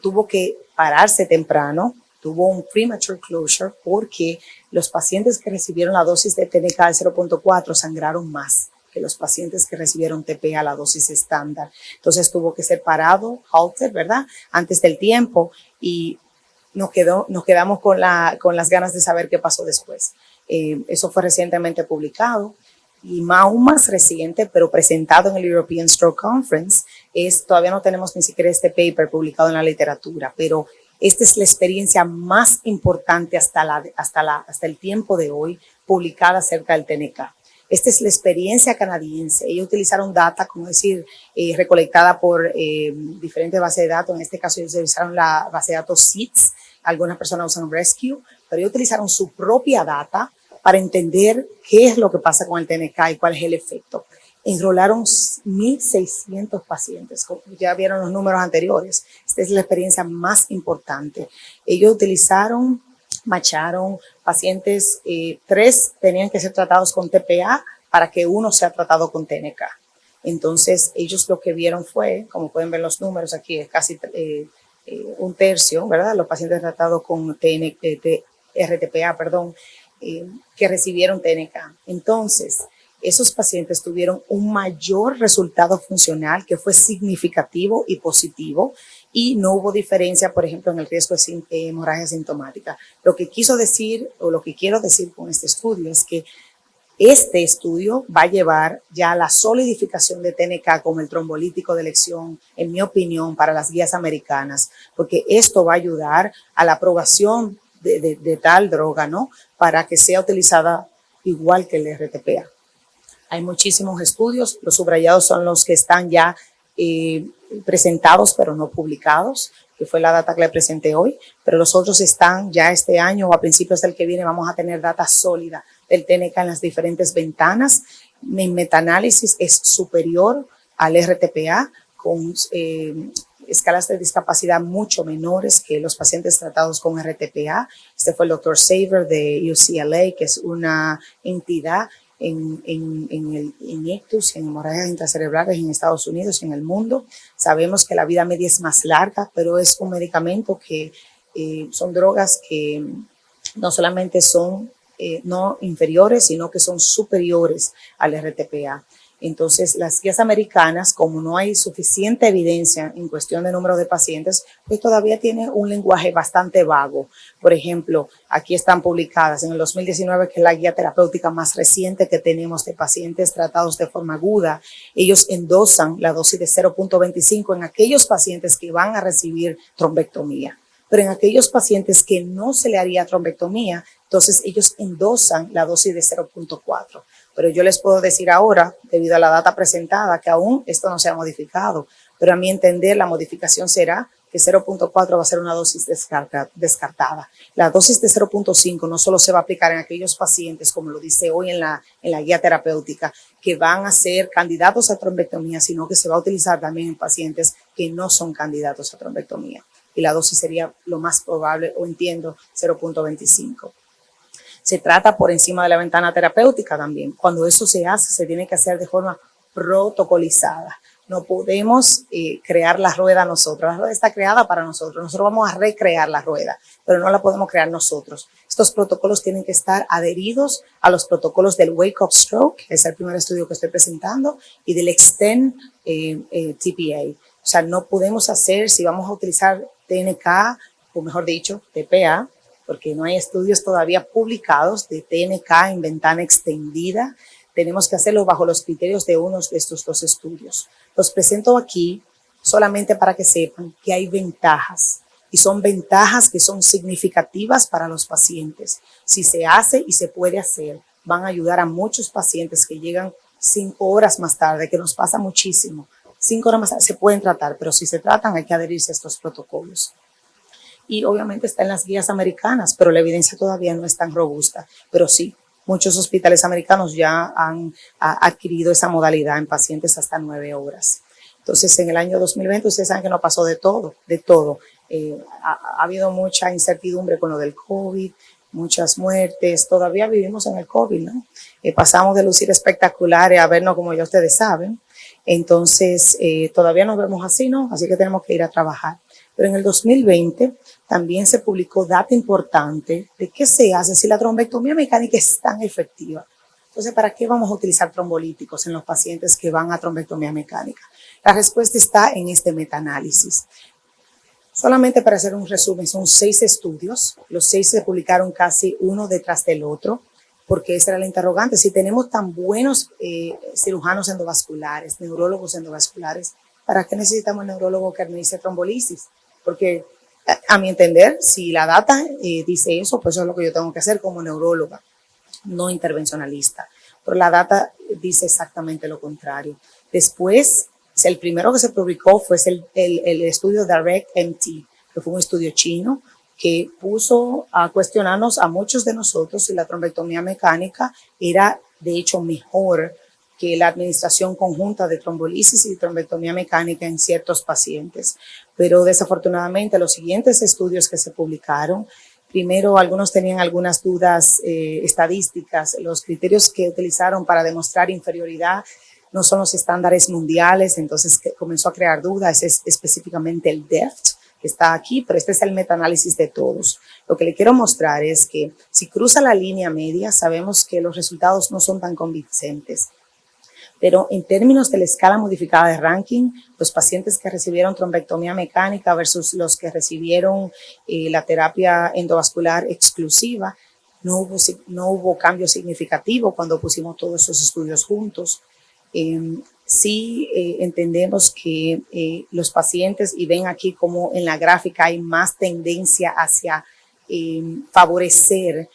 tuvo que pararse temprano, tuvo un premature closure porque los pacientes que recibieron la dosis de TNK de 0.4 sangraron más que los pacientes que recibieron TPA, la dosis estándar. Entonces tuvo que ser parado, halted, ¿verdad? Antes del tiempo y nos quedamos con las ganas de saber qué pasó después. Eso fue recientemente publicado. Y aún más reciente, pero presentado en el European Stroke Conference, todavía no tenemos ni siquiera este paper publicado en la literatura, pero esta es la experiencia más importante hasta el tiempo de hoy publicada acerca del TNK. Esta es la experiencia canadiense. Ellos utilizaron data, como decir, recolectada por diferentes bases de datos. En este caso ellos utilizaron la base de datos SITS, algunas personas usan Rescue, pero ellos utilizaron su propia data para entender qué es lo que pasa con el TNK y cuál es el efecto. Enrolaron 1.600 pacientes, ya vieron los números anteriores. Esta es la experiencia más importante. Ellos macharon pacientes, 3 tenían que ser tratados con TPA para que 1 sea tratado con TNK. Entonces, ellos lo que vieron fue, como pueden ver los números aquí, es casi un tercio, ¿verdad? Los pacientes tratados con RTPA, que recibieron TNK. Entonces, esos pacientes tuvieron un mayor resultado funcional que fue significativo y positivo y no hubo diferencia, por ejemplo, en el riesgo de hemorragia sintomática. Lo que quiso decir o lo que quiero decir con este estudio es que este estudio va a llevar ya a la solidificación de TNK como el trombolítico de elección, en mi opinión, para las guías americanas, porque esto va a ayudar a la aprobación de tal droga, ¿no? Para que sea utilizada igual que el RTPA. Hay muchísimos estudios, los subrayados son los que están ya presentados pero no publicados, que fue la data que le presenté hoy, pero los otros están ya este año o a principios del que viene vamos a tener data sólida del TNK en las diferentes ventanas. En metaanálisis es superior al RTPA con escalas de discapacidad mucho menores que los pacientes tratados con RTPA. Este fue el Dr. Saver de UCLA, que es una entidad en ictus, en hemorragias intracerebrales en Estados Unidos y en el mundo. Sabemos que la vida media es más larga, pero es un medicamento que son drogas que no solamente son no inferiores, sino que son superiores al RTPA. Entonces, las guías americanas, como no hay suficiente evidencia en cuestión de número de pacientes, pues todavía tiene un lenguaje bastante vago. Por ejemplo, aquí están publicadas en el 2019, que es la guía terapéutica más reciente que tenemos de pacientes tratados de forma aguda. Ellos endosan la dosis de 0.25 en aquellos pacientes que van a recibir trombectomía. Pero en aquellos pacientes que no se le haría trombectomía, entonces ellos endosan la dosis de 0.4. Pero yo les puedo decir ahora, debido a la data presentada, que aún esto no se ha modificado. Pero a mi entender, la modificación será que 0.4 va a ser una dosis descartada. La dosis de 0.5 no solo se va a aplicar en aquellos pacientes, como lo dice hoy en la guía terapéutica, que van a ser candidatos a trombectomía, sino que se va a utilizar también en pacientes que no son candidatos a trombectomía. Y la dosis sería lo más probable, o entiendo, 0.25. Se trata por encima de la ventana terapéutica también. Cuando eso se hace, se tiene que hacer de forma protocolizada. No podemos crear la rueda nosotros. La rueda está creada para nosotros. Nosotros vamos a recrear la rueda, pero no la podemos crear nosotros. Estos protocolos tienen que estar adheridos a los protocolos del Wake Up Stroke, que es el primer estudio que estoy presentando, y del Extend TPA. O sea, no podemos hacer, si vamos a utilizar TNK, o mejor dicho, TPA, porque no hay estudios todavía publicados de TNK en ventana extendida, tenemos que hacerlo bajo los criterios de uno de estos dos estudios. Los presento aquí solamente para que sepan que hay ventajas, y son ventajas que son significativas para los pacientes. Si se hace y se puede hacer, van a ayudar a muchos pacientes que llegan 5 horas más tarde, que nos pasa muchísimo. 5 horas más tarde se pueden tratar, pero si se tratan hay que adherirse a estos protocolos. Y obviamente está en las guías americanas, pero la evidencia todavía no es tan robusta. Pero sí, muchos hospitales americanos ya han adquirido esa modalidad en pacientes hasta 9 horas. Entonces, en el año 2020, ustedes saben que no pasó de todo, de todo. Ha habido mucha incertidumbre con lo del COVID, muchas muertes. Todavía vivimos en el COVID, ¿no? Pasamos de lucir espectaculares a vernos como ya ustedes saben. Entonces, todavía nos vemos así, ¿no? Así que tenemos que ir a trabajar. Pero en el 2020 también se publicó data importante de qué se hace si la trombectomía mecánica es tan efectiva. Entonces, ¿para qué vamos a utilizar trombolíticos en los pacientes que van a trombectomía mecánica? La respuesta está en este metaanálisis. Solamente para hacer un resumen, son 6 estudios. Los 6 se publicaron casi uno detrás del otro, porque esa era la interrogante. Si tenemos tan buenos cirujanos endovasculares, neurólogos endovasculares, ¿para qué necesitamos el neurólogo que administre trombolisis? Porque a mi entender, si la data dice eso, pues eso es lo que yo tengo que hacer como neuróloga, no intervencionalista. Pero la data dice exactamente lo contrario. Después, el primero que se publicó fue el estudio DIRECT-MT, que fue un estudio chino que puso a cuestionarnos a muchos de nosotros si la trombectomía mecánica era de hecho mejor que la administración conjunta de trombolisis y trombectomía mecánica en ciertos pacientes. Pero desafortunadamente los siguientes estudios que se publicaron, primero algunos tenían algunas dudas estadísticas. Los criterios que utilizaron para demostrar inferioridad no son los estándares mundiales, entonces comenzó a crear dudas. Es específicamente el DEFT, que está aquí, pero este es el metaanálisis de todos. Lo que le quiero mostrar es que si cruza la línea media, sabemos que los resultados no son tan convincentes. Pero en términos de la escala modificada de ranking, los pacientes que recibieron trombectomía mecánica versus los que recibieron la terapia endovascular exclusiva, no hubo cambio significativo cuando pusimos todos esos estudios juntos. Sí entendemos que los pacientes, y ven aquí como en la gráfica hay más tendencia hacia favorecer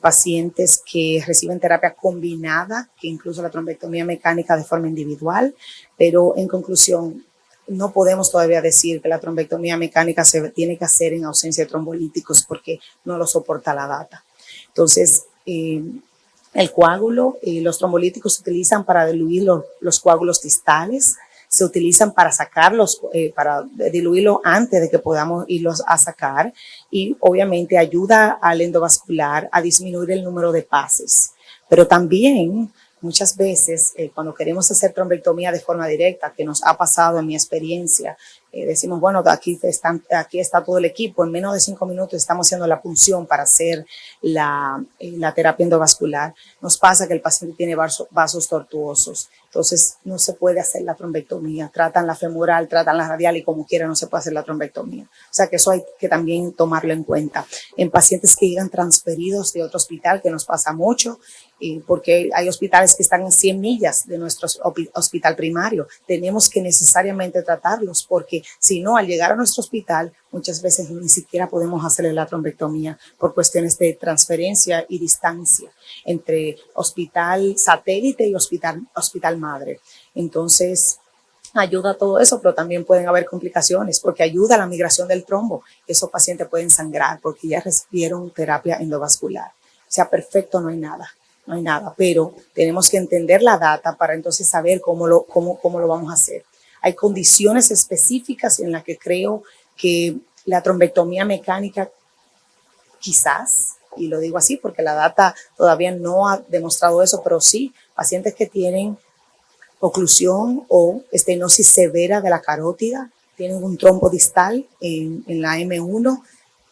pacientes que reciben terapia combinada, que incluso la trombectomía mecánica de forma individual, pero en conclusión, no podemos todavía decir que la trombectomía mecánica se tiene que hacer en ausencia de trombolíticos porque no lo soporta la data. Entonces, el coágulo, los trombolíticos se utilizan para diluir los coágulos distales, se utilizan para sacarlos, para diluirlo antes de que podamos irlos a sacar, y obviamente ayuda al endovascular a disminuir el número de pases. Pero también muchas veces cuando queremos hacer trombectomía de forma directa, que nos ha pasado en mi experiencia, decimos, bueno, aquí está todo el equipo, en menos de 5 minutos estamos haciendo la punción para hacer la terapia endovascular. Nos pasa que el paciente tiene vasos tortuosos, entonces no se puede hacer la trombectomía. Tratan la femoral, tratan la radial y como quiera no se puede hacer la trombectomía. O sea que eso hay que también tomarlo en cuenta. En pacientes que llegan transferidos de otro hospital, que nos pasa mucho, porque hay hospitales que están en 100 millas de nuestro hospital primario. Tenemos que necesariamente tratarlos porque si no, al llegar a nuestro hospital, muchas veces ni siquiera podemos hacerle la trombectomía por cuestiones de transferencia y distancia entre hospital satélite y hospital madre. Entonces, ayuda a todo eso, pero también pueden haber complicaciones porque ayuda a la migración del trombo. Esos pacientes pueden sangrar porque ya recibieron terapia endovascular. O sea, perfecto, no hay nada. No hay nada, pero tenemos que entender la data para entonces saber cómo lo vamos a hacer. Hay condiciones específicas en las que creo que la trombectomía mecánica quizás, y lo digo así porque la data todavía no ha demostrado eso, pero sí, pacientes que tienen oclusión o estenosis severa de la carótida, tienen un trombo distal en la M1,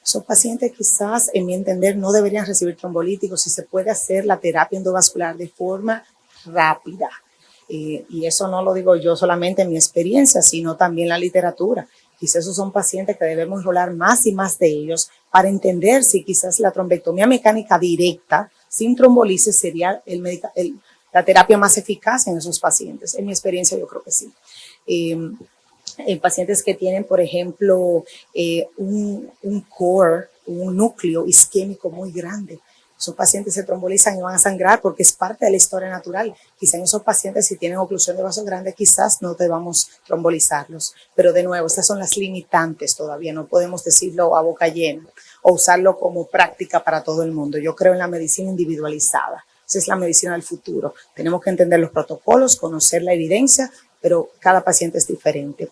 esos pacientes quizás, en mi entender, no deberían recibir trombolíticos si se puede hacer la terapia endovascular de forma rápida. Y eso no lo digo yo solamente en mi experiencia, sino también la literatura. Quizás esos son pacientes que debemos enrolar más y más de ellos para entender si quizás la trombectomía mecánica directa, sin trombolisis, sería la terapia más eficaz en esos pacientes. En mi experiencia yo creo que sí. En pacientes que tienen, por ejemplo, un core, un núcleo isquémico muy grande. Esos pacientes se trombolizan y van a sangrar porque es parte de la historia natural. Quizá en esos pacientes, si tienen oclusión de vasos grandes, quizás no debamos trombolizarlos. Pero de nuevo, estas son las limitantes todavía. No podemos decirlo a boca llena o usarlo como práctica para todo el mundo. Yo creo en la medicina individualizada. Esa es la medicina del futuro. Tenemos que entender los protocolos, conocer la evidencia, pero cada paciente es diferente.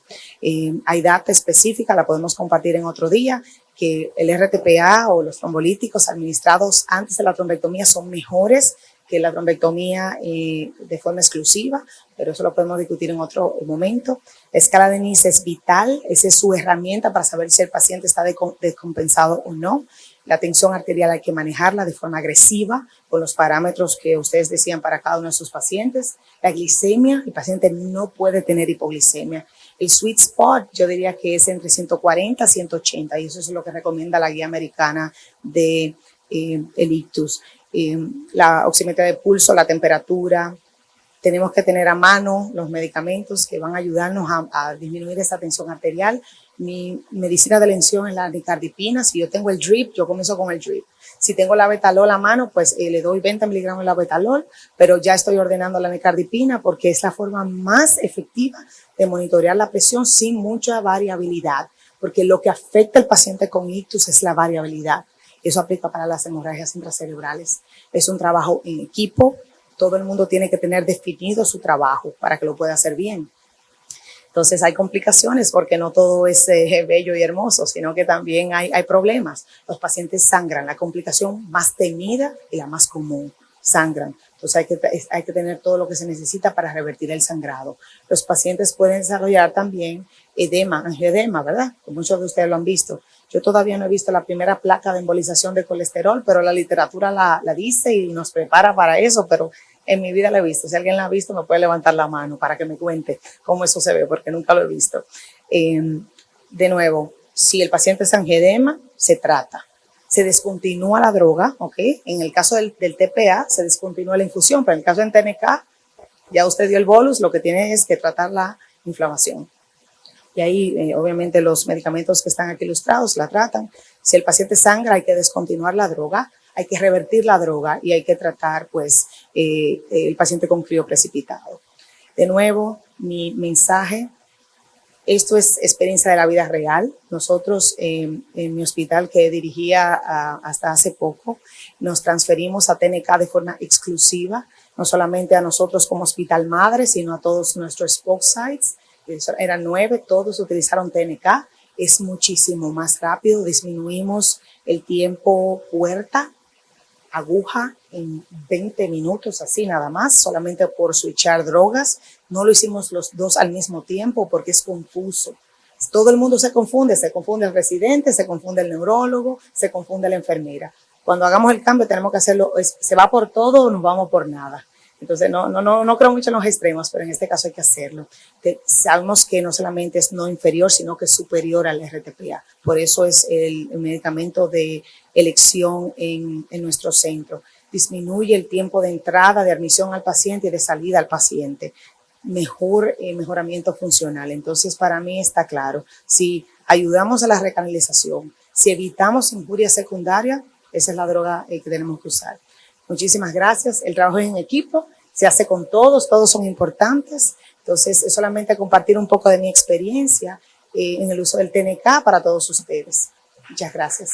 Hay data específica, la podemos compartir en otro día, que el RTPA o los trombolíticos administrados antes de la trombectomía son mejores que la trombectomía de forma exclusiva, pero eso lo podemos discutir en otro momento. La escala de Nice es vital, esa es su herramienta para saber si el paciente está descompensado o no. La tensión arterial hay que manejarla de forma agresiva con los parámetros que ustedes decían para cada uno de sus pacientes. La glicemia, el paciente no puede tener hipoglicemia. El sweet spot yo diría que es entre 140 y 180 y eso es lo que recomienda la guía americana de el ictus. La oximetría de pulso, la temperatura. Tenemos que tener a mano los medicamentos que van a ayudarnos a disminuir esa tensión arterial. Mi medicina de elección es la nicardipina. Si yo tengo el drip, yo comienzo con el drip. Si tengo la betalol a mano, pues le doy 20 miligramos de la betalol, pero ya estoy ordenando la nicardipina porque es la forma más efectiva de monitorear la presión sin mucha variabilidad, porque lo que afecta al paciente con ictus es la variabilidad. Eso aplica para las hemorragias intracerebrales. Es un trabajo en equipo. Todo el mundo tiene que tener definido su trabajo para que lo pueda hacer bien. Entonces hay complicaciones porque no todo es bello y hermoso, sino que también hay problemas. Los pacientes sangran, la complicación más temida y la más común, sangran. Entonces hay que tener todo lo que se necesita para revertir el sangrado. Los pacientes pueden desarrollar también edema, angioedema, ¿verdad? Como muchos de ustedes lo han visto. Yo todavía no he visto la primera placa de embolización de colesterol, pero la literatura la dice y nos prepara para eso, pero en mi vida la he visto. Si alguien la ha visto, me puede levantar la mano para que me cuente cómo eso se ve, porque nunca lo he visto. De nuevo, si el paciente es angioedema, se trata. Se descontinúa la droga, ¿ok? En el caso del TPA, se descontinúa la infusión, pero en el caso del TNK, ya usted dio el bolus, lo que tiene es que tratar la inflamación. Y ahí, obviamente, los medicamentos que están aquí ilustrados la tratan. Si el paciente sangra, hay que descontinuar la droga, hay que revertir la droga y hay que tratar, pues, el paciente con crío precipitado. De nuevo, mi mensaje, esto es experiencia de la vida real. Nosotros, en mi hospital que dirigía hasta hace poco, nos transferimos a TNK de forma exclusiva, no solamente a nosotros como hospital madre, sino a todos nuestros spoke sites. Eran 9, todos utilizaron TNK. Es muchísimo más rápido, disminuimos el tiempo puerta, aguja en 20 minutos, así nada más, solamente por switchar drogas. No lo hicimos los dos al mismo tiempo porque es confuso. Todo el mundo se confunde el residente, se confunde el neurólogo, se confunde la enfermera. Cuando hagamos el cambio tenemos que hacerlo, se va por todo o nos vamos por nada. Entonces no creo mucho en los extremos, pero en este caso hay que hacerlo. Sabemos que no solamente es no inferior, sino que es superior al RTPA. Por eso es el medicamento de elección en nuestro centro. Disminuye el tiempo de entrada, de admisión al paciente y de salida al paciente. Mejoramiento funcional. Entonces, para mí está claro, si ayudamos a la recanalización, si evitamos injurias secundarias, esa es la droga que tenemos que usar. Muchísimas gracias. El trabajo es en equipo, se hace con todos son importantes. Entonces, es solamente compartir un poco de mi experiencia en el uso del TNK para todos ustedes. Muchas gracias.